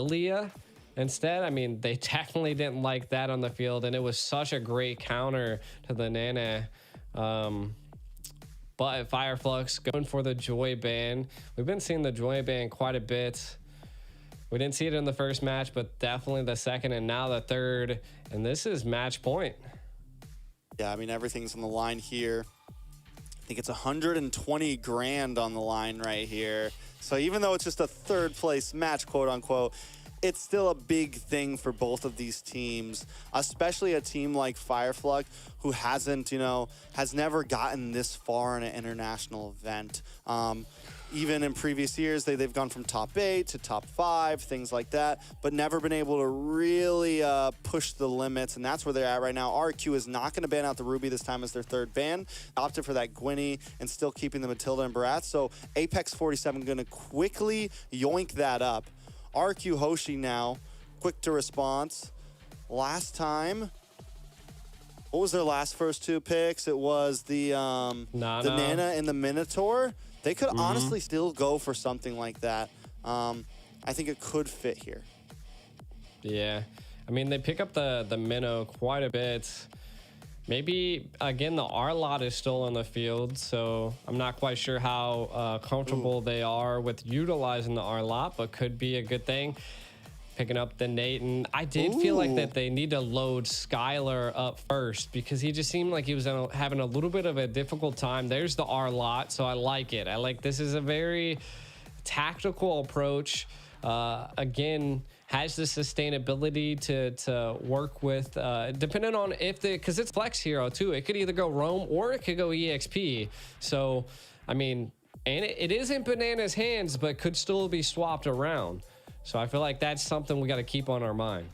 Lilia instead. I mean, they definitely didn't like that on the field, and it was such a great counter to the Nana. But Fire Flux going for the Joy ban. We've been seeing the Joy ban quite a bit. We didn't see it in the first match, but definitely the second and now the third. And this is match point. Yeah, I mean, everything's on the line here. I think it's 120 grand on the line right here. So even though it's just a third place match, quote unquote, it's still a big thing for both of these teams, especially a team like Fire Flux, who hasn't, has never gotten this far in an international event. Even in previous years, they've gone from top 8 to top 5, things like that, but never been able to really push the limits, and that's where they're at right now. RRQ is not going to ban out the Ruby this time as their third ban. Opted for that Gwynny and still keeping the Matilda and Barat, so Apex 47 going to quickly yoink that up. RRQ Hoshi now, quick to response. Last time, what was their last first 2 picks? It was the Nana and the Minotaur. They could honestly still go for something like that. I think it could fit here. Yeah, I mean, they pick up the Minnow quite a bit. Maybe, again, the R lot is still on the field, so I'm not quite sure how comfortable they are with utilizing the R lot, but could be a good thing. Picking up the Nate, and I did feel like that they need to load Skylar up first because he just seemed like he was having a little bit of a difficult time. There's the R lot, so I like it. I like this is a very tactical approach. Again, has the sustainability to work with, depending on if because it's flex hero too. It could either go roam or it could go EXP. So, I mean, and it is in Banana's hands, but could still be swapped around. So I feel like that's something we got to keep on our mind.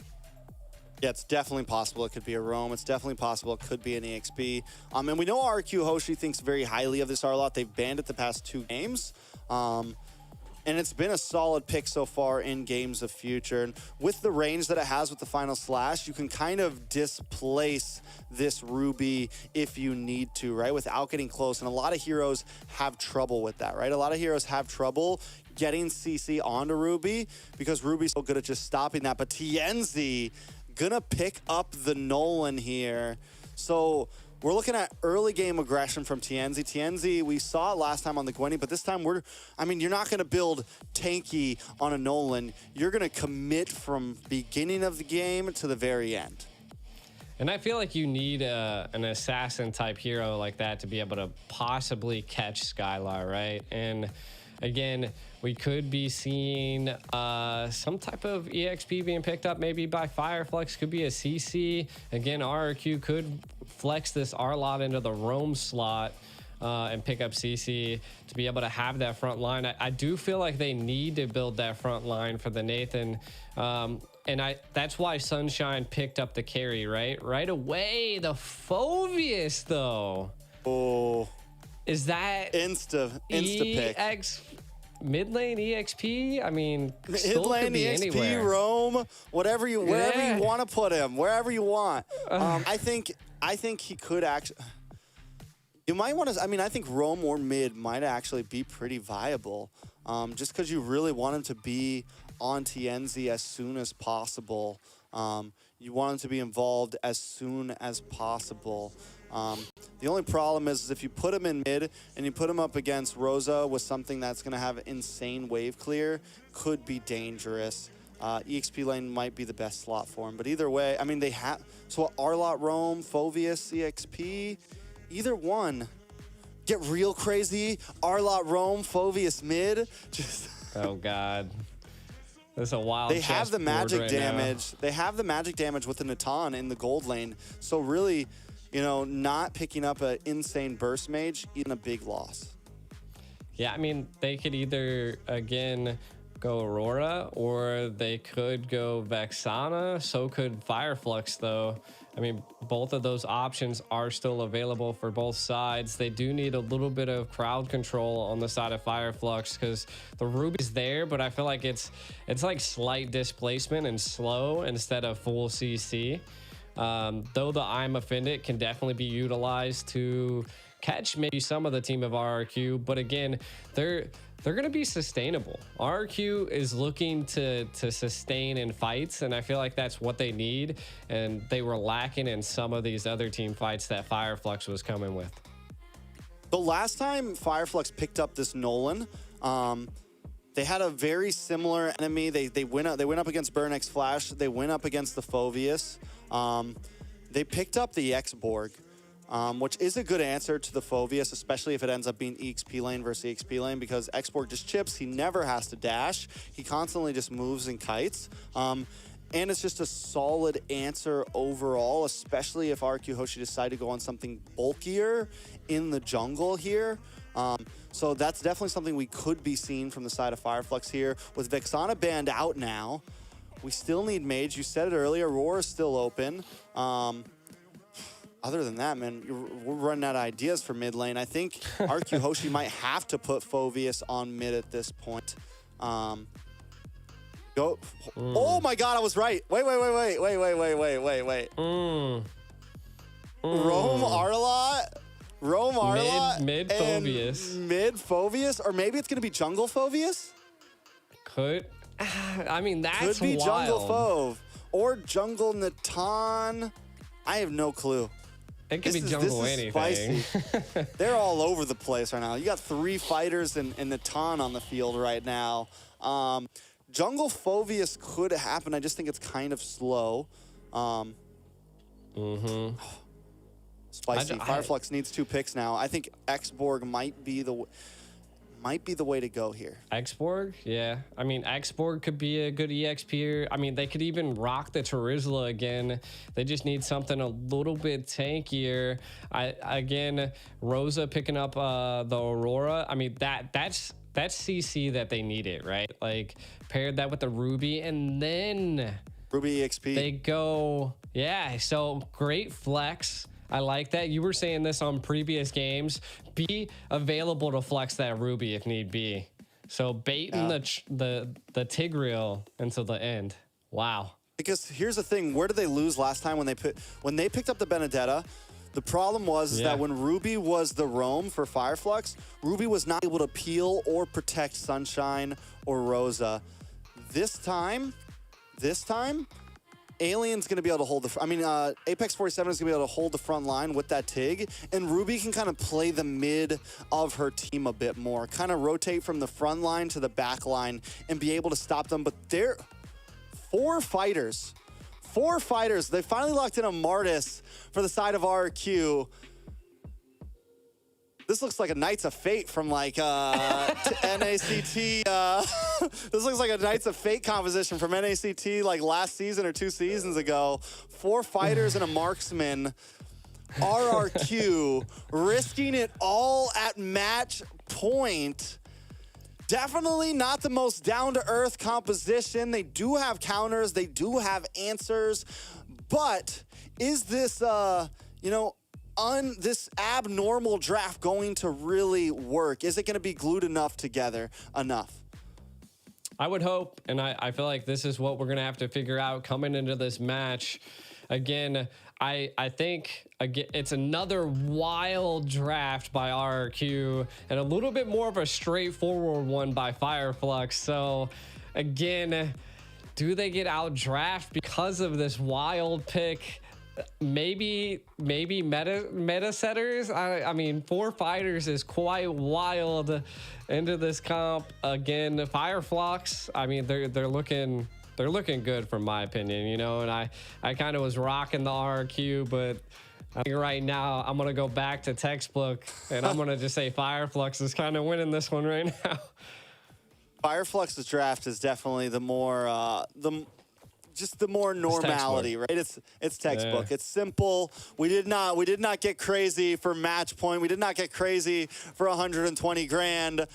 Yeah, it's definitely possible it could be a roam. It's definitely possible it could be an EXP. And we know RRQ Hoshi thinks very highly of this R lot. They've banned it the past 2 games. And it's been a solid pick so far in games of future. And with the range that it has with the final slash, you can kind of displace this Ruby if you need to, right? Without getting close. And a lot of heroes have trouble with that, right? A lot of heroes have trouble getting CC onto Ruby because Ruby's so good at just stopping that. But TNZ gonna pick up the Nolan here. So we're looking at early game aggression from TNZ. TNZ, we saw it last time on the Gwenny, but this time you're not gonna build tanky on a Nolan. You're gonna commit from beginning of the game to the very end. And I feel like you need an assassin type hero like that to be able to possibly catch Skylar, right? And again, we could be seeing some type of EXP being picked up maybe by Fire Flux, could be a CC. Again, RRQ could flex this R lot into the roam slot and pick up CC to be able to have that front line. I do feel like they need to build that front line for the Nathan. And that's why Sunshine picked up the carry, right? Right away, the Phoveus though. Oh. Is that insta pick? Mid lane EXP? I mean, mid lane EXP, anywhere. Roam, wherever you want to put him, wherever you want. I think he could actually. You might want to. I mean, I think roam or mid might actually be pretty viable, just because you really want him to be on TNZ as soon as possible. You want him to be involved as soon as possible. The only problem is if you put him in mid and you put him up against Rosa with something that's going to have insane wave clear, could be dangerous. EXP lane might be the best slot for him, but either way, I mean, they have, so R-Lot roam, Phoveus, EXP, either one. Get real crazy, R-Lot roam, Phoveus mid. Just oh God. That's a wild. They have the magic right damage. Now. They have the magic damage with the Natan in the gold lane. So really, not picking up an insane burst mage, even a big loss. Yeah, I mean, they could either, again, go Aurora, or they could go Vexana. So could Fire Flux, though. I mean, both of those options are still available for both sides. They do need a little bit of crowd control on the side of Fire Flux because the Ruby's there, but I feel like it's like slight displacement and slow instead of full CC. Though the I'm Offended can definitely be utilized to catch maybe some of the team of RRQ, but again, they're going to be sustainable. RRQ is looking to sustain in fights, and I feel like that's what they need, and they were lacking in some of these other team fights that Fire Flux was coming with. The last time Fire Flux picked up this Nolan, they had a very similar enemy. They went up against Burn X Flash. They went up against the Phoveus. They picked up the X-Borg, which is a good answer to the Phoveus, especially if it ends up being EXP lane versus EXP lane, because X-Borg just chips. He never has to dash. He constantly just moves and kites. And it's just a solid answer overall, especially if RRQ Hoshi decide to go on something bulkier in the jungle here. So that's definitely something we could be seeing from the side of Fire Flux here. With Vexana banned out now, we still need Mage. You said it earlier, Roar is still open. Other than that, man, we're running out of ideas for mid lane. I think RRQ Hoshi might have to put Phoveus on mid at this point. Oh my God, I was right. Wait. Roam Arlot. Mid Phoveus. Mid Phoveus, or maybe it's gonna be jungle Phoveus. Could, I mean, that's could be wild. jungle Phove or jungle Natan. I have no clue. It could be jungle anything. Spicy. They're all over the place right now. You got 3 fighters and Natan on the field right now. Jungle Phoveus could happen. I just think it's kind of slow. Spicy. Fire Flux needs 2 picks now. I think X-Borg might be the way to go here. X-Borg? Yeah. I mean, X-Borg could be a good EXP. I mean, they could even rock the Terizla again. They just need something a little bit tankier. Again, Rosa picking up the Aurora. I mean, that's CC that they needed, right? Like, paired that with the Ruby, and then Ruby EXP. They go, yeah. So great flex. I like that. You were saying this on previous games. Be available to flex that Ruby if need be. So baiting the Tigreal until the end. Wow. Because here's the thing: where did they lose last time when they picked up the Benedetta? The problem was that when Ruby was the roam for Fire Flux, Ruby was not able to peel or protect Sunshine or Rosa. This time, Alien's going to be able to hold Apex 47 is going to be able to hold the front line with that Tig, and Ruby can kind of play the mid of her team a bit more, kind of rotate from the front line to the back line and be able to stop them. But they're 4 fighters. They finally locked in a Martis for the side of RRQ. This looks like a Knights of Fate from like NACT. This looks like a Knights of Fate composition from NACT like last season or 2 seasons ago. 4 fighters and a marksman. RRQ risking it all at match point. Definitely not the most down-to-earth composition. They do have counters. They do have answers. But is this, this abnormal draft going to really work? Is it going to be glued together enough? I would hope, and I feel like this is what we're going to have to figure out coming into this match. Again, I think it's another wild draft by RRQ and a little bit more of a straightforward one by Fire Flux. So again, do they get out draft because of this wild pick? Maybe meta setters. I mean, 4 fighters is quite wild into this comp. Again, Fire Flux, I mean, they're looking good from my opinion, and I kind of was rocking the RRQ, but I think right now I'm gonna go back to textbook and I'm gonna just say Fire Flux is kind of winning this one right now. Fire Flux's draft is definitely the more normality, right? It's textbook. Yeah. It's simple. We did not get crazy for match point. We did not get crazy for 120 grand.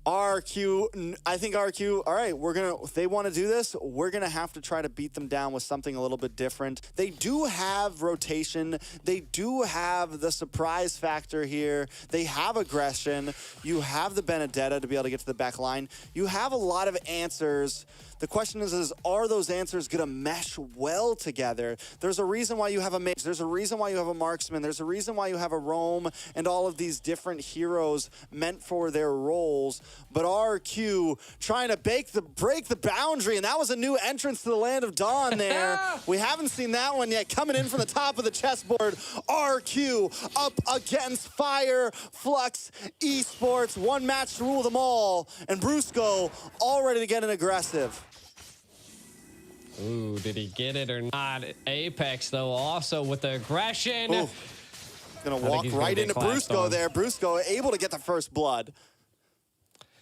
RRQ, I think RRQ, all right, if they want to do this, we're going to have to try to beat them down with something a little bit different. They do have rotation. They do have the surprise factor here. They have aggression. You have the Benedetta to be able to get to the back line. You have a lot of answers. The question is are those answers going to mesh well together? There's a reason why you have a mage. There's a reason why you have a marksman. There's a reason why you have a roam and all of these different heroes meant for their roles. but RRQ trying to break the boundary, and that was a new entrance to the Land of Dawn there. We haven't seen that one yet. Coming in from the top of the chessboard, RRQ up against Fire Flux Esports. One match to rule them all, and Brusco all ready to get an aggressive. Ooh, did he get it or not? Apex, though, also with the aggression. Ooh. Gonna walk right into Brusco there. Brusco able to get the first blood.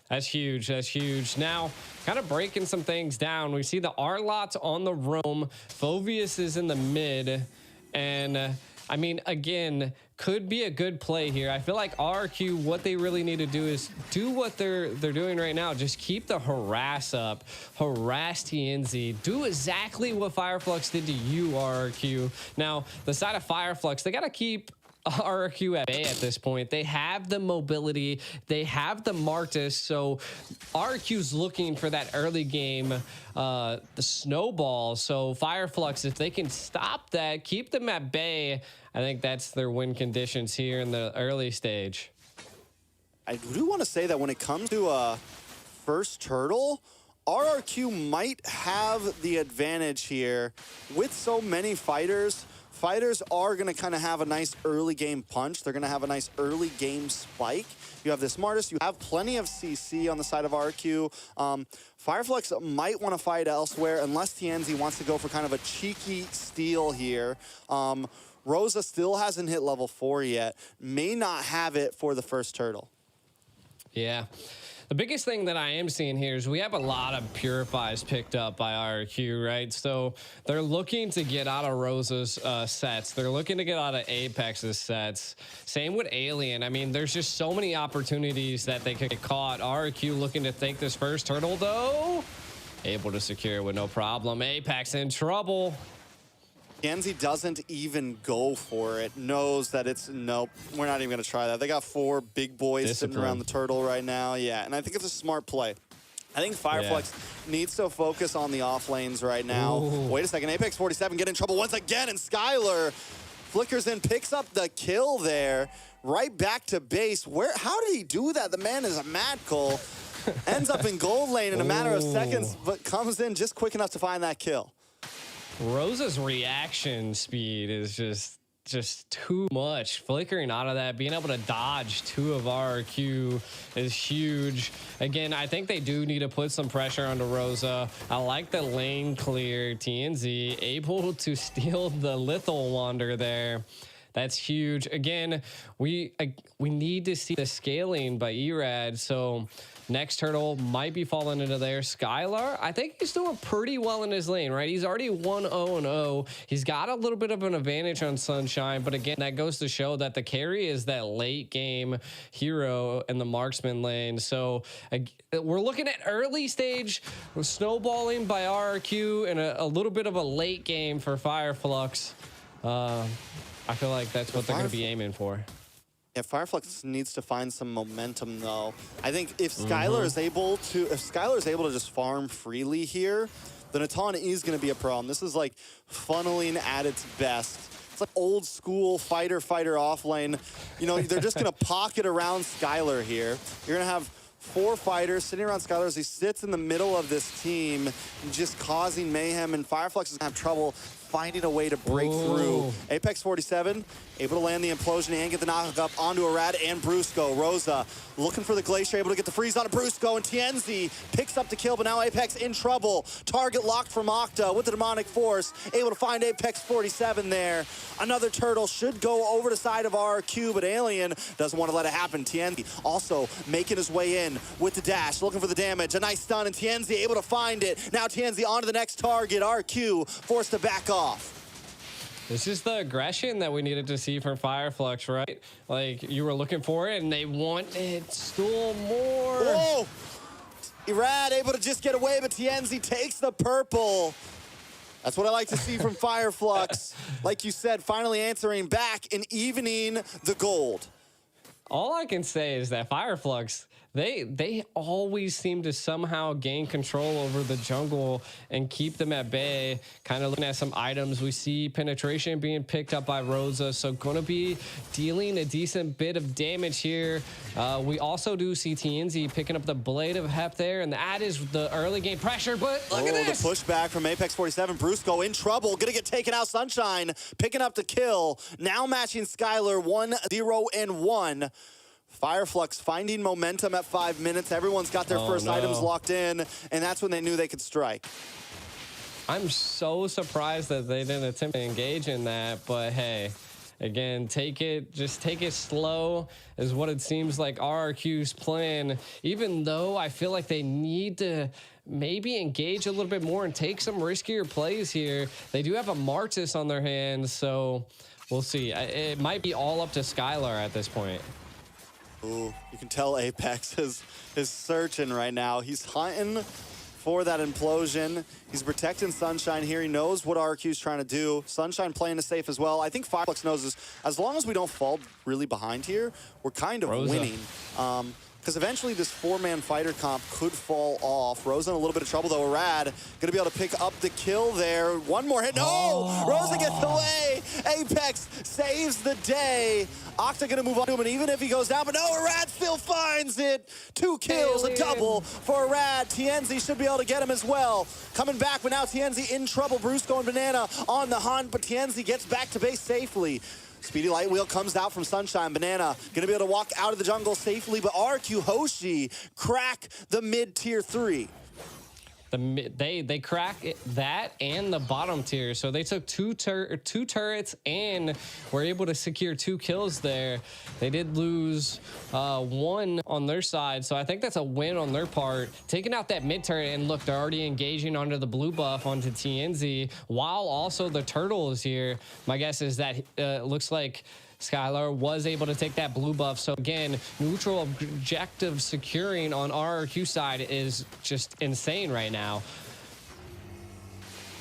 That's huge. That's huge. Now, kind of breaking some things down. We see the R-Lots on the roam. Phoveus is in the mid. And, I mean, again, could be a good play here. I feel like RRQ, what they really need to do is do what they're doing right now. Just keep the harass up. Harass TNZ. Do exactly what Fire Flux did to you, RRQ. Now, the side of Fire Flux, they got to keep RRQ at bay at this point. They have the mobility, they have the Martis, so RRQ's looking for that early game, the snowball. So Fire Flux, if they can stop that, keep them at bay, I think that's their win conditions here in the early stage. I do want to say that when it comes to first turtle, RRQ might have the advantage here. With so many fighters, fighters are going to kind of have a nice early game punch. They're going to have a nice early game spike. You have this Martis. You have plenty of CC on the side of RRQ. Fire Flux might want to fight elsewhere unless TNZ wants to go for kind of a cheeky steal here. Rosa still hasn't hit level 4 yet. May not have it for the first turtle. Yeah. The biggest thing that I am seeing here is we have a lot of purifies picked up by RRQ, right? So they're looking to get out of Rosa's sets. They're looking to get out of Apex's sets. Same with Alien. I mean, there's just so many opportunities that they could get caught. RRQ looking to take this first turtle, though. Able to secure it with no problem. Apex in trouble. TNZ doesn't even go for it. Knows that it's, nope, we're not even going to try that. They got 4 big boys sitting around the turtle right now. Yeah, and I think it's a smart play. I think Fire Flux needs to focus on the off lanes right now. Ooh. Wait a second, Apex 47 get in trouble once again, and Skylar flickers in, picks up the kill there. Right back to base. How did he do that? The man is a mad coal. Ends up in gold lane in a matter of seconds, but comes in just quick enough to find that kill. Rosa's reaction speed is just too much. Flickering out of that, being able to dodge 2 of RRQ is huge. Again, I think they do need to put some pressure onto Rosa. I like the lane clear. TNZ able to steal the lethal wander there. That's huge. Again, we need to see the scaling by Erad. So next turtle might be falling into there. Skylar, I think he's doing pretty well in his lane, right? He's already 1-0-0. He's got a little bit of an advantage on Sunshine, but again, that goes to show that the carry is that late game hero in the marksman lane. So we're looking at early stage snowballing by RRQ and a little bit of a late game for Fire Flux. I feel like that's what they're going to be aiming for. Yeah, Fire Flux needs to find some momentum, though. I think if Skylar is able to just farm freely here, then Natan is going to be a problem. This is like funneling at its best. It's like old school fighter off lane. You know, they're just going to pocket around Skylar here. You're going to have 4 fighters sitting around Skylar as he sits in the middle of this team, just causing mayhem, and Fire Flux is going to have trouble finding a way to break through. Apex 47 able to land the implosion and get the knock up onto Arad and Brusco. Rosa looking for the Glacier, able to get the freeze on Brusco, and TNZ picks up the kill, but now Apex in trouble. Target locked from Mokouda with the demonic force, able to find Apex 47 there. Another turtle should go over the side of RRQ, but Alien doesn't want to let it happen. TNZ also making his way in with the dash, looking for the damage. A nice stun, and TNZ able to find it. Now TNZ onto the next target. RQ forced to back off. This is the aggression that we needed to see from Fire Flux, right? Like, you were looking for it, and they wanted still more. Whoa! Erad able to just get away, but TNZ takes the purple. That's what I like to see from Fire Flux. Like you said, finally answering back and evening the gold. All I can say is that Fire Flux, They always seem to somehow gain control over the jungle and keep them at bay. Kind of looking at some items, we see penetration being picked up by Rosa, so gonna be dealing a decent bit of damage here. We also do see TNZ picking up the Blade of Hep there, and that is the early game pressure, but look at this! The pushback from Apex 47. Brusco in trouble, gonna get taken out. Sunshine picking up the kill, now matching Skylar 1-0-1. Fire Flux finding momentum at 5 minutes. Everyone's got their first items locked in, and that's when they knew they could strike. I'm so surprised that they didn't attempt to engage in that, but hey, again, just take it slow is what it seems like RRQ's plan, even though I feel like they need to maybe engage a little bit more and take some riskier plays here. They do have a Martis on their hands, so we'll see. It might be all up to Skylar at this point. Ooh, you can tell Apex is searching right now. He's hunting for that implosion. He's protecting Sunshine here. He knows what RRQ is trying to do. Sunshine playing it safe as well. I think Fire Flux knows this. As long as we don't fall really behind here, we're kind of winning. Because eventually this 4-man fighter comp could fall off. Rosa in a little bit of trouble though. Arad gonna be able to pick up the kill there. One more hit. No! Rosa gets away. Apex saves the day. Octa gonna move on to him, and even if he goes down, but no, Arad still finds it. 2 kills, a double for Arad. TNZ should be able to get him as well. Coming back, but now TNZ in trouble. Brusco and Banana on the hunt, but TNZ gets back to base safely. Speedy Light Wheel comes out from Sunshine. Banana gonna be able to walk out of the jungle safely, but RRQ Hoshi crack the mid-tier 3. They cracked that and the bottom tier, so they took two turrets and were able to secure 2 kills there. They did lose 1 on their side, so I think that's a win on their part. Taking out that mid turret, and look, they're already engaging under the blue buff onto TNZ, while also the turtle is here. My guess is that looks like Skylar was able to take that blue buff. So again, neutral objective securing on RRQ side is just insane right now.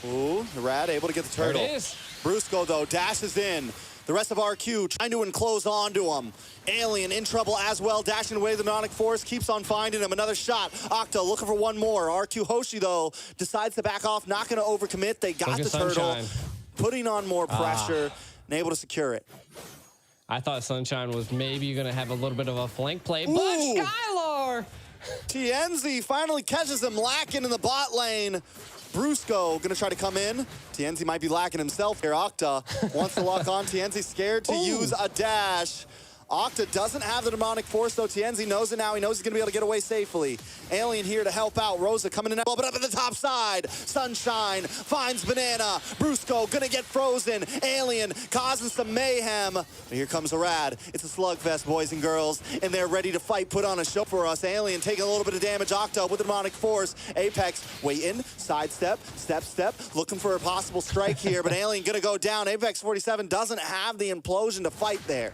Ooh, Rad able to get the turtle. There it is. Brusco though dashes in. The rest of RQ trying to enclose onto him. Alien in trouble as well, dashing away the Mnemonic Force, keeps on finding him. Another shot. Octa looking for one more. RQ Hoshi though decides to back off, not going to overcommit. They got the turtle, putting on more pressure and able to secure it. I thought Sunshine was maybe going to have a little bit of a flank play, but Skylar! TNZ finally catches him lacking in the bot lane. Brusco gonna try to come in. TNZ might be lacking himself here. Octa wants to lock on. TNZ scared to use a dash. Octa doesn't have the Demonic Force, though. TNZ knows it now. He knows he's going to be able to get away safely. Alien here to help out. Rosa coming in, but up at the top side. Sunshine finds Banana. Brusco going to get frozen. Alien causing some mayhem. And here comes Arad. It's a slugfest, boys and girls, and they're ready to fight, put on a show for us. Alien taking a little bit of damage. Octa with the Demonic Force. Apex waiting, sidestep, step, looking for a possible strike here, but Alien going to go down. Apex 47 doesn't have the implosion to fight there.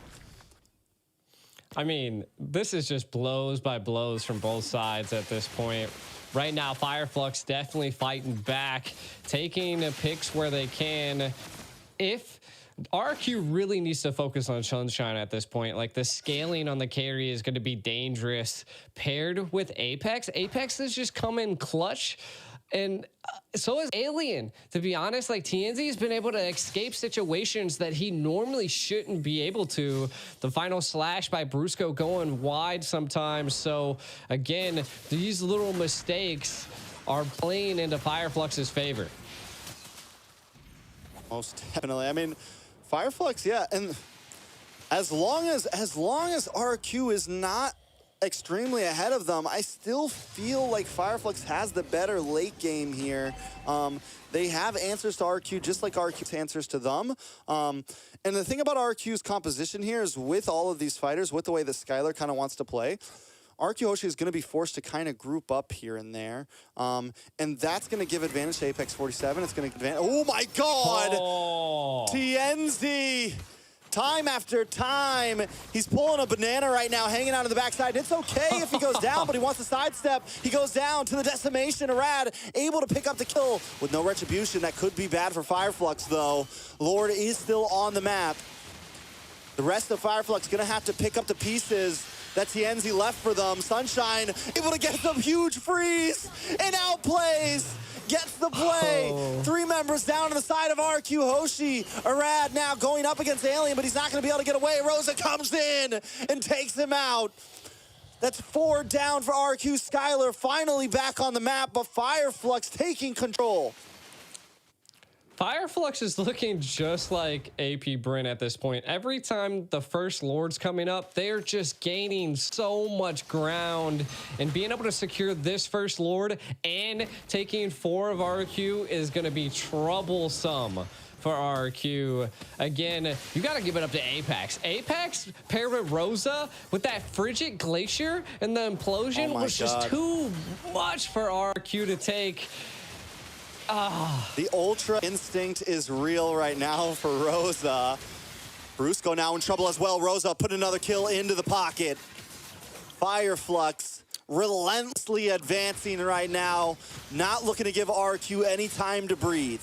I mean, this is just blows by blows from both sides at this point. Right now, Fire Flux definitely fighting back, taking picks where they can. If RQ really needs to focus on Sunshine at this point, like the scaling on the carry is going to be dangerous paired with Apex. Apex has just come in clutch. And so is Alien. To be honest, like TNZ has been able to escape situations that he normally shouldn't be able to. The final slash by Brusco going wide sometimes. So again, these little mistakes are playing into Fire Flux's favor. Most definitely. I mean, Fire Flux, yeah, and as long as RQ is not extremely ahead of them, I still feel like Fire Flux has the better late game here. They have answers to RQ just like RQ's answers to them. And the thing about RQ's composition here is with all of these fighters, with the way that Skylar kind of wants to play, RQ Hoshi is going to be forced to kind of group up here and there. And that's going to give advantage to Apex 47. It's going to advantage. Oh my God! Oh. TNZ! Time after time, he's pulling a banana right now, hanging out on the backside. It's okay if he goes down, but he wants to sidestep. He goes down to the decimation. Arad able to pick up the kill with no retribution. That could be bad for Fire Flux, though. Lord is still on the map. The rest of Fire Flux gonna have to pick up the pieces. that TNZ left for them. Sunshine able to get some huge freeze and outplays. Gets the play. Oh. 3 members down to the side of RRQ. Hoshi, Arad now going up against Alien, but he's not going to be able to get away. Rosa comes in and takes him out. That's 4 down for RRQ. Skylar finally back on the map, but Fire Flux taking control. Fire Flux is looking just like AP Bryn at this point. Every time the first Lord's coming up, they're just gaining so much ground. And being able to secure this first Lord and taking 4 of RRQ is going to be troublesome for RRQ. Again, you got to give it up to Apex. Apex paired with Rosa with that Frigid Glacier and the implosion was just too much for RRQ to take. The Ultra Instinct is real right now for Rosa. Brusco now in trouble as well. Rosa put another kill into the pocket. Fire Flux relentlessly advancing right now. Not looking to give RRQ any time to breathe.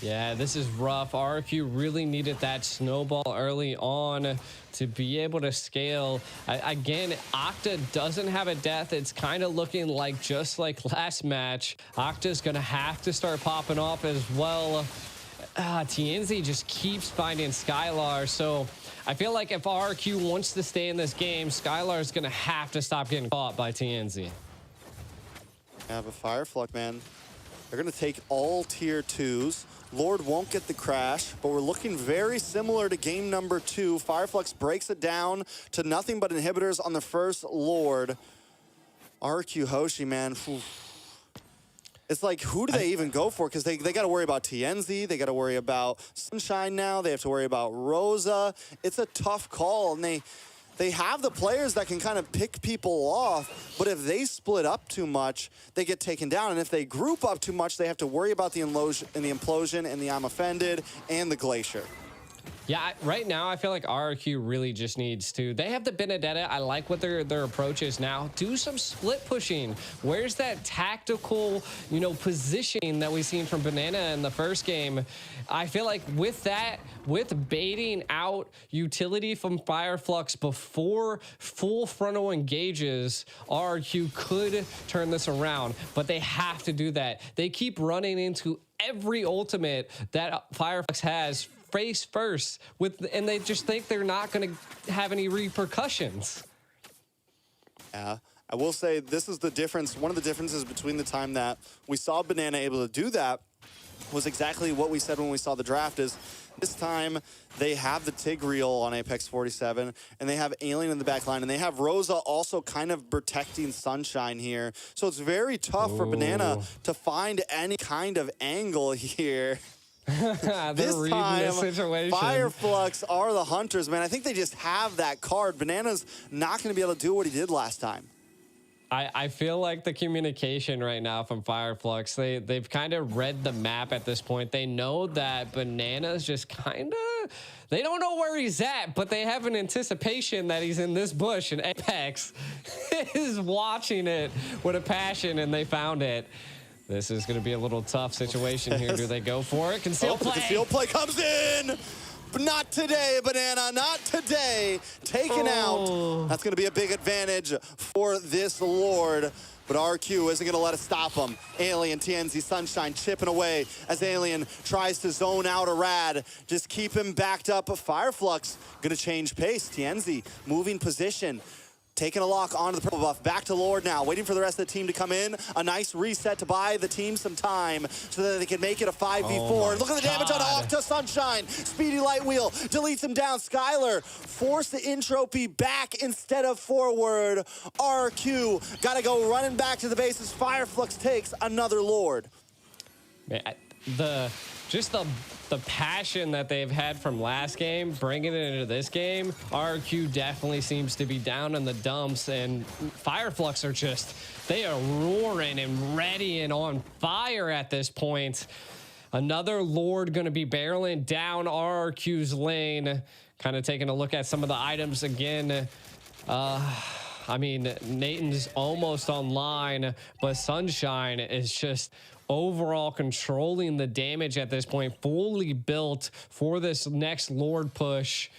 Yeah, this is rough. RRQ really needed that snowball early on to be able to scale. Again, Octa doesn't have a death. It's kind of looking like just like last match. Octa's going to have to start popping off as well. TNZ just keeps finding Skylar. So I feel like if RRQ wants to stay in this game, Skylar is going to have to stop getting caught by TNZ. Yeah, but Fire Flux, man, they're going to take all tier 2s. Lord won't get the crash, but we're looking very similar to game number 2. Fire Flux breaks it down to nothing but inhibitors on the first Lord. RRQ Hoshi, man. Whew. It's like, who do they even go for? Because they got to worry about TNZ. They got to worry about Sunshine now. They have to worry about Rosa. It's a tough call, and they have the players that can kind of pick people off, but if they split up too much, they get taken down. And if they group up too much, they have to worry about the implosion and the I'm offended and the glacier. Yeah, right now I feel like RRQ really just needs to. They have the Benedetta. I like what their approach is now. Do some split pushing. Where's that tactical, positioning that we seen from Banana in the first game? I feel like with that, with baiting out utility from Fire Flux before full frontal engages, RRQ could turn this around, but they have to do that. They keep running into every ultimate that Fire Flux has face first and they just think they're not going to have any repercussions. Yeah, I will say this is the difference. One of the differences between the time that we saw Banana able to do that was exactly what we said when we saw the draft. Is this time they have the Tigreal on Apex 47 and they have Alien in the back line and they have Rosa also kind of protecting Sunshine here. So it's very tough for Banana to find any kind of angle here. This time, Fire Flux are the hunters, man. I think they just have that card. Banana's not going to be able to do what he did last time. I feel like the communication right now from Fire Flux, they've kind of read the map at this point. They know that Banana's just kind of, they don't know where he's at, but they have an anticipation that he's in this bush, and Apex is watching it with a passion, and they found it. This is going to be a little tough situation here. Do they go for it? Conceal play. The conceal play comes in. But not today, Banana. Not today. Taken out. That's going to be a big advantage for this Lord. But RQ isn't going to let it stop him. Alien, TNZ, Sunshine chipping away as Alien tries to zone out Arad. Just keep him backed up. Fire Flux going to change pace. TNZ moving position. Taking a lock onto the purple buff. Back to Lord now. Waiting for the rest of the team to come in. A nice reset to buy the team some time so that they can make it a 5v4. Look at the damage on Octa. Sunshine. Speedy light wheel. Deletes him down. Skylar forced the entropy back instead of forward. RQ got to go running back to the bases. Fire Flux takes another Lord. Man, the passion that they've had from last game, bringing it into this game, RQ definitely seems to be down in the dumps, and Fire Flux are just, they are roaring and ready and on fire at this point. Another Lord going to be barreling down RRQ's lane. Kind of taking a look at some of the items again. I mean, Nathan's almost online, but Sunshine is just overall controlling the damage at this point, fully built for this next Lord push.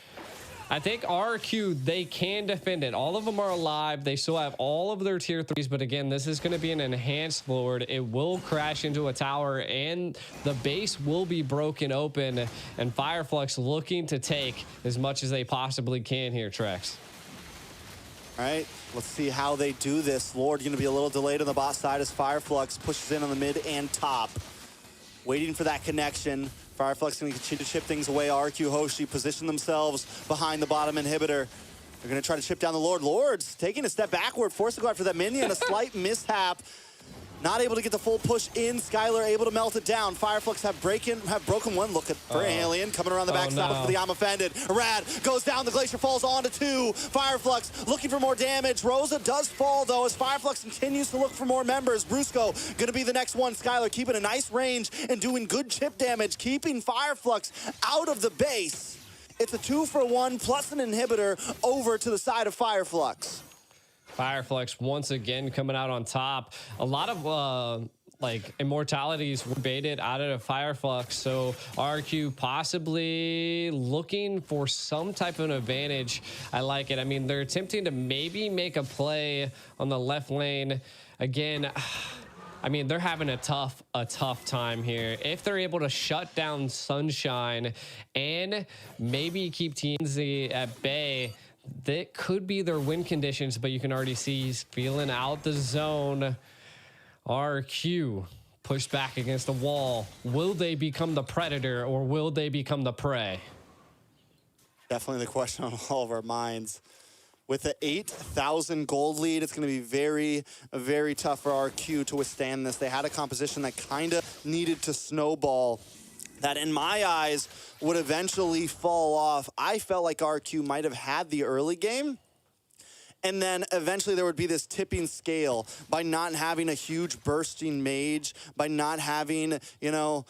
I think RRQ, they can defend it. All of them are alive. They still have all of their tier 3s, but again, this is going to be an enhanced Lord. It will crash into a tower, and the base will be broken open, and Fire Flux looking to take as much as they possibly can here, Trex. All right, let's see how they do this. Lord going to be a little delayed on the bot side as Fire Flux pushes in on the mid and top. Waiting for that connection. Fire Flux going to continue to chip things away. RRQ Hoshi position themselves behind the bottom inhibitor. They're going to try to chip down the Lord. Lord's taking a step backward, forced to go after that minion. A slight mishap. Not able to get the full push in. Skylar able to melt it down. Fire Flux have broken one. Look at for Alien coming around the backside for the I'm offended. Rad goes down. The Glacier falls onto 2. Fire Flux looking for more damage. Rosa does fall though as Fire Flux continues to look for more members. Brusco gonna be the next one. Skylar keeping a nice range and doing good chip damage, keeping Fire Flux out of the base. It's a 2-for-1 plus an inhibitor over to the side of Fire Flux. Fire Flux once again coming out on top. A lot of like immortalities were baited out of Fire Flux, so RRQ possibly looking for some type of an advantage. I like it. I mean, they're attempting to maybe make a play on the left lane. Again, I mean, they're having a tough time here. If they're able to shut down Sunshine and maybe keep TNZ at bay, that could be their win conditions, but you can already see he's feeling out the zone. RQ pushed back against the wall. Will they become the predator or will they become the prey? Definitely the question on all of our minds. With the 8,000 gold lead, it's going to be very, very tough for RQ to withstand this. They had a composition that kind of needed to snowball, that in my eyes would eventually fall off. I felt like RQ might have had the early game, and then eventually there would be this tipping scale by not having a huge bursting mage, by not having, you know,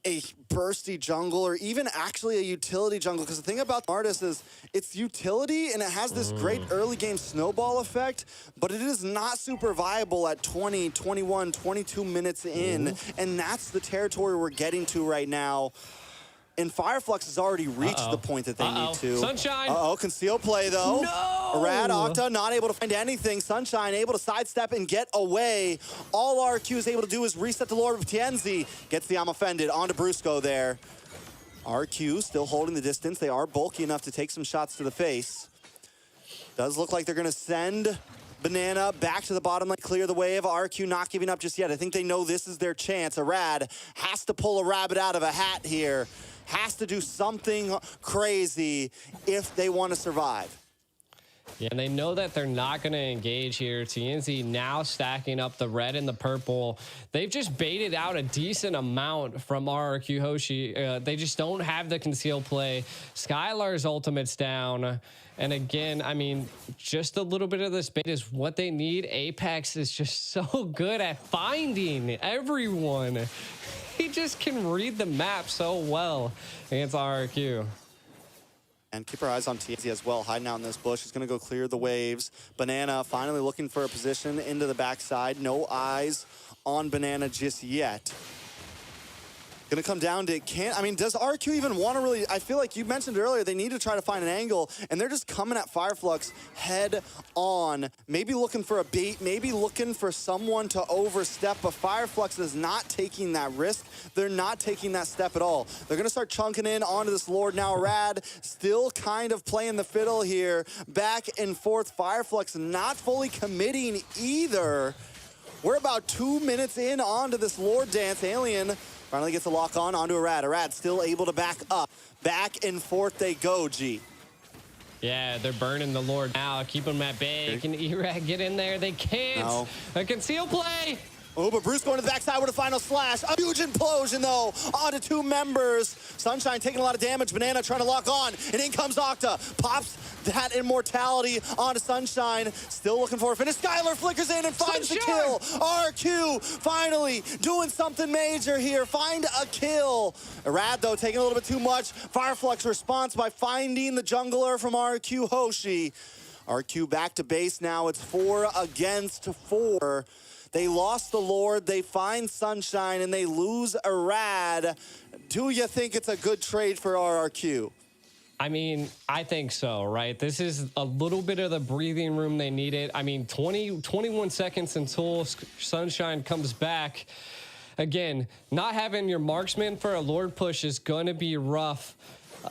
a bursty jungle or even actually a utility jungle. Because the thing about Artis is it's utility and it has this great early game snowball effect, but it is not super viable at 20, 21, 22 minutes in. And that's the territory we're getting to right now. And Fire Flux has already reached the point that they need to. Sunshine. Conceal play though. No! Rad Octa not able to find anything. Sunshine able to sidestep and get away. All RQ is able to do is reset the Lord of Tienzi. Gets the I'm offended onto Brusco there. RQ still holding the distance. They are bulky enough to take some shots to the face. Does look like they're gonna send Banana back to the bottom lane, clear the wave. RQ not giving up just yet. I think they know this is their chance. Arad has to pull a rabbit out of a hat here. Has to do something crazy if they want to survive. Yeah, and they know that they're not going to engage here. TNZ now stacking up the red and the purple. They've just baited out a decent amount from RRQ Hoshi. They just don't have the conceal play. Skylar's ultimate's down. And again, I mean, just a little bit of this bait is what they need. Apex is just so good at finding everyone. He just can read the map so well against RRQ. And keep our eyes on TNZ as well, hiding out in this bush. He's going to go clear the waves. Banana finally looking for a position into the backside. No eyes on Banana just yet. Going to come down to, does RQ even want to really, I feel like you mentioned earlier, they need to try to find an angle, and they're just coming at Fire Flux head on. Maybe looking for a bait, maybe looking for someone to overstep, but Fire Flux is not taking that risk. They're not taking that step at all. They're going to start chunking in onto this Lord now. Rad still kind of playing the fiddle here. Back and forth. Fire Flux not fully committing either. We're about 2 minutes in onto this Lord dance. Alien finally gets a lock on onto Arad. Arad still able to back up. Back and forth they go, G. Yeah, they're burning the Lord now. Keep them at bay. Can Erag get in there? They can't. No. A conceal play. Oh, but Bruce going to the backside with a final slash. A huge implosion, though, onto 2 members. Sunshine taking a lot of damage. Banana trying to lock on, and in comes Octa. Pops that immortality onto Sunshine. Still looking for a finish. Skylar flickers in and finds the kill. RQ finally doing something major here. Find a kill. Arad, though, taking a little bit too much. Fire Flux response by finding the jungler from RQ Hoshi. RQ back to base now. It's 4 against 4. They lost the Lord, they find Sunshine, and they lose Arad. Do you think it's a good trade for RRQ? I mean, I think so, right? This is a little bit of the breathing room they needed. I mean, 21 seconds until Sunshine comes back. Again, not having your marksman for a Lord push is going to be rough.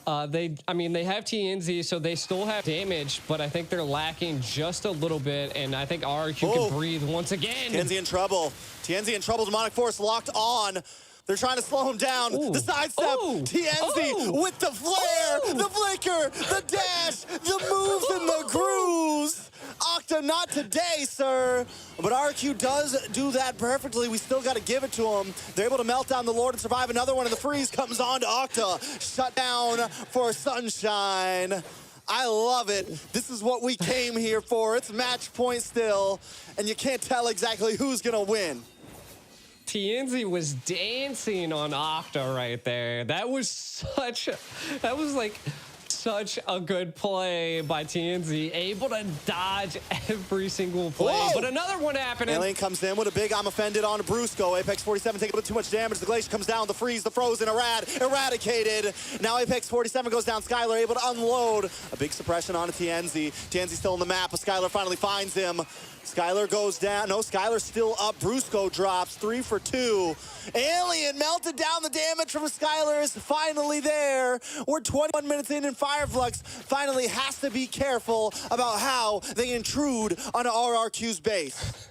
They have TNZ, so they still have damage, but I think they're lacking just a little bit, and I think RRQ can breathe once again. TNZ in trouble. TNZ in trouble. Demonic Force locked on. They're trying to slow him down. Ooh. The sidestep. TNZ with the flare, the flicker, the dash, the moves and the grooves. Octa, not today, sir. But RRQ does do that perfectly. We still got to give it to him. They're able to melt down the Lord and survive another one, and the freeze comes on to Octa. Shut down for Sunshine. I love it. This is what we came here for. It's match point still, and you can't tell exactly who's going to win. TNZ was dancing on Octa right there. That was like such a good play by TNZ, able to dodge every single play. Whoa. But another one happening. Alien comes in with a big I'm offended on Brusco. Apex 47 taking a bit too much damage. The Glacier comes down, the freeze, the frozen, eradicated. Now Apex 47 goes down. Skylar able to unload. A big suppression on TNZ. TNZ still on the map, but Skylar finally finds him. Skylar goes down. No, Skylar's still up. Brusco drops 3 for 2. Alien melted down. The damage from Skylar is finally there. We're 21 minutes in, and Fire Flux finally has to be careful about how they intrude onto RRQ's base.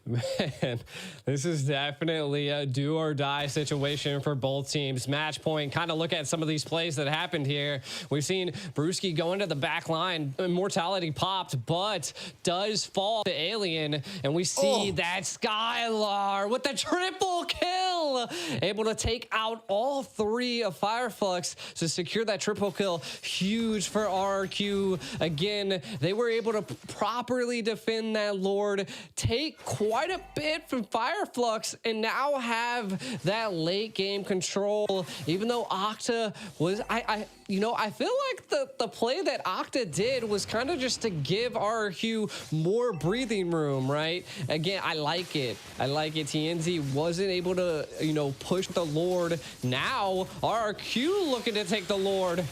Man, this is definitely a do or die situation for both teams. Match point, kind of look at some of these plays that happened here. We've seen Brewski go into the back line. Immortality popped, but does fall to Alien. And we see that Skylar with the triple kill. Able to take out all 3 of Fire Flux to secure that triple kill. Huge for RRQ. Again, they were able to properly defend that Lord, take quite a bit from Fire Flux, and now have that late game control. Even though Octa was, I feel like the play that Octa did was kind of just to give RRQ more breathing room, right? Again, I like it. TNZ wasn't able to, push the Lord. Now RRQ looking to take the Lord.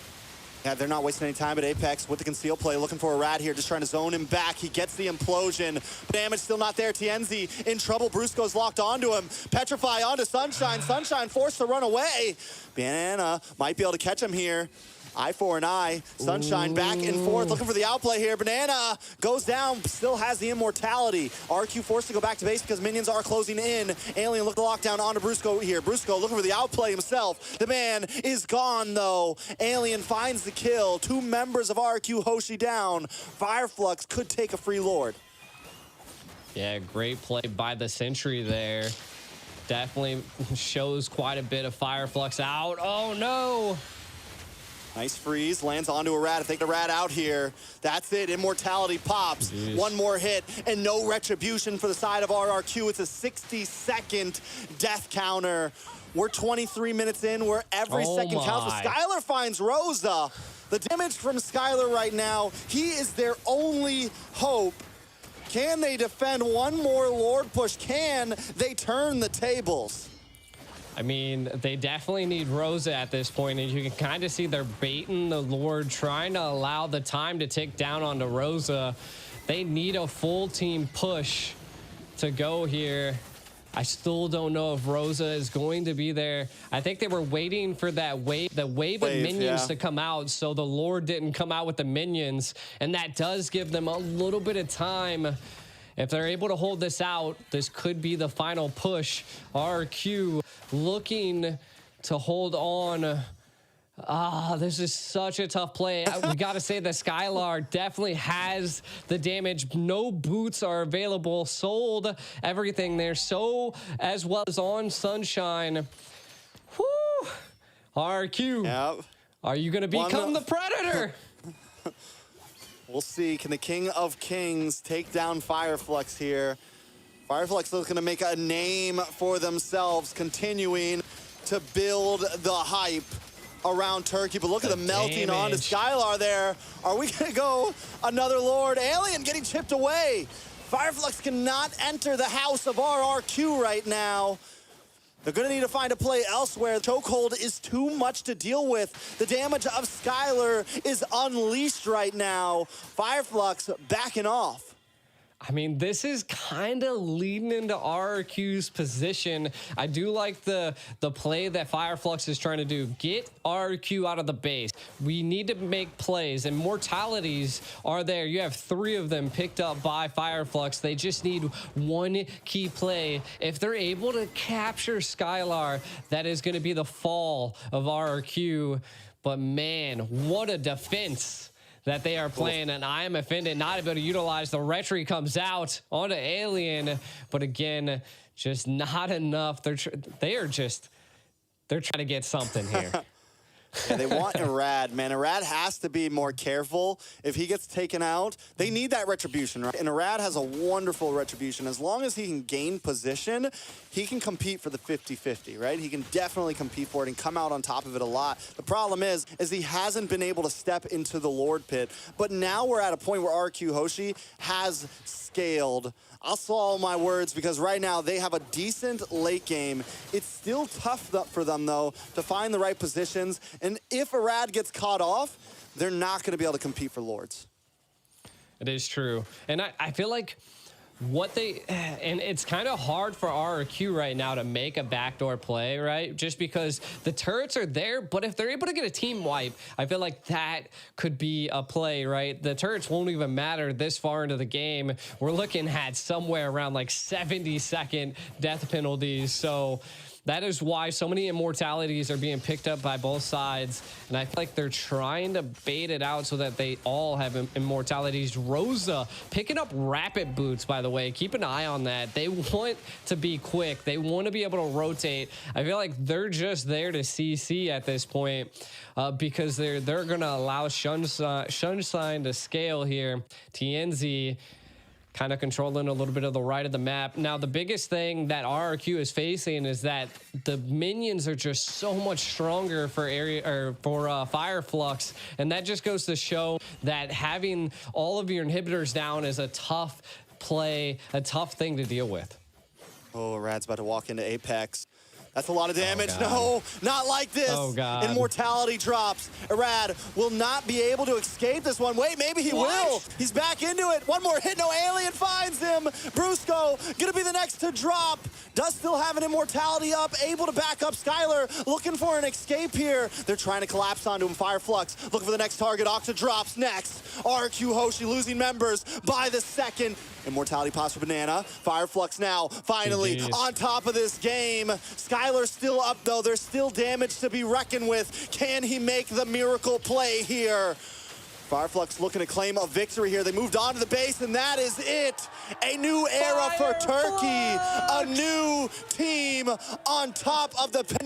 Yeah, they're not wasting any time at Apex with the conceal play, looking for a rat here, just trying to zone him back. He gets the implosion. Damage still not there. TNZ in trouble. Brusco's locked onto him. Petrify onto Sunshine. Sunshine forced to run away. Banana might be able to catch him here. Eye for an eye. Sunshine back and forth, looking for the outplay here. Banana goes down, still has the immortality. RQ forced to go back to base because minions are closing in. Alien look the lockdown onto Brusco here. Brusco looking for the outplay himself. The man is gone though. Alien finds the kill. 2 members of RQ Hoshi down. Fire Flux could take a free Lord. Yeah, great play by the Sentry there. Definitely shows quite a bit of Fire Flux out. Oh no! Nice freeze, lands onto a rat. If they get a rat out here, that's it. Immortality pops. Jeez. 1 more hit and no retribution for the side of RRQ. It's a 60-second death counter. We're 23 minutes in where every second counts. But Skylar finds Rosa. The damage from Skylar right now, he is their only hope. Can they defend 1 more Lord push? Can they turn the tables? I mean, they definitely need Rosa at this point, and you can kind of see they're baiting the Lord, trying to allow the time to tick down onto Rosa. They need a full team push to go here. I still don't know if Rosa is going to be there. I think they were waiting for that wave of minions to come out, so the Lord didn't come out with the minions, and that does give them a little bit of time. If they're able to hold this out, this could be the final push. RQ looking to hold on. This is such a tough play. We got to say that Skylar definitely has the damage. No boots are available. Sold everything there. So as well as on Sunshine. Whoo! RQ. Yep. Are you going to become the Predator? We'll see. Can the King of Kings take down Fire Flux here? Fire Flux looking to make a name for themselves, continuing to build the hype around Turkey. But look at the melting onto Skylar there. Are we going to go another Lord? Alien getting chipped away. Fire Flux cannot enter the house of RRQ right now. They're going to need to find a play elsewhere. Chokehold is too much to deal with. The damage of Skylar is unleashed right now. Fire Flux backing off. I mean, this is kind of leading into RRQ's position. I do like the play that Fire Flux is trying to do. Get RRQ out of the base. We need to make plays, and mortalities are there. You have 3 of them picked up by Fire Flux. They just need one key play. If they're able to capture Skylar, that is going to be the fall of RRQ. But man, what a defense that they are playing, and I am offended not able to utilize. The retry comes out onto Alien, but again, just not enough. They're trying to get something here. Yeah, they want Irad, man. Irad has to be more careful. If he gets taken out, they need that retribution, right? And Irad has a wonderful retribution. As long as he can gain position, he can compete for the 50-50, right? He can definitely compete for it and come out on top of it a lot. The problem is he hasn't been able to step into the Lord Pit. But now we're at a point where RQ Hoshi has scaled. I'll swallow my words because right now they have a decent late game. It's still tough for them, though, to find the right positions. And if Irad gets caught off, they're not going to be able to compete for Lords. It is true. And I feel like and it's kind of hard for RRQ right now to make a backdoor play, right? Just because the turrets are there, but if they're able to get a team wipe, I feel like that could be a play, right? The turrets won't even matter this far into the game. We're looking at somewhere around like 70-second death penalties. So that is why so many immortalities are being picked up by both sides. And I feel like they're trying to bait it out so that they all have immortalities. Rosa picking up rapid boots, by the way. Keep an eye on that. They want to be quick. They want to be able to rotate. I feel like they're just there to CC at this point because they're going to allow Sunshine to scale here. TNZ kind of controlling a little bit of the right of the map. Now, the biggest thing that RRQ is facing is that the minions are just so much stronger for Fire Flux, and that just goes to show that having all of your inhibitors down is a tough play, a tough thing to deal with. Oh, Rad's about to walk into Apex. That's a lot of damage. Oh, no, not like this. Oh, God. Immortality drops. Irad will not be able to escape this one. Wait, maybe he will. He's back into it. One more hit. No, Alien finds him. Brusco going to be the next to drop. Does still have an immortality up. Able to back up Skylar. Looking for an escape here. They're trying to collapse onto him. Fire Flux looking for the next target. Octa drops next. RQ Hoshi losing members by the second. Immortality pops for Banana. Fire Flux now finally on top of this game. Skylar's still up, though. There's still damage to be reckoned with. Can he make the miracle play here? Fire Flux looking to claim a victory here. They moved on to the base, and that is it. A new era for Turkey. A new team on top of the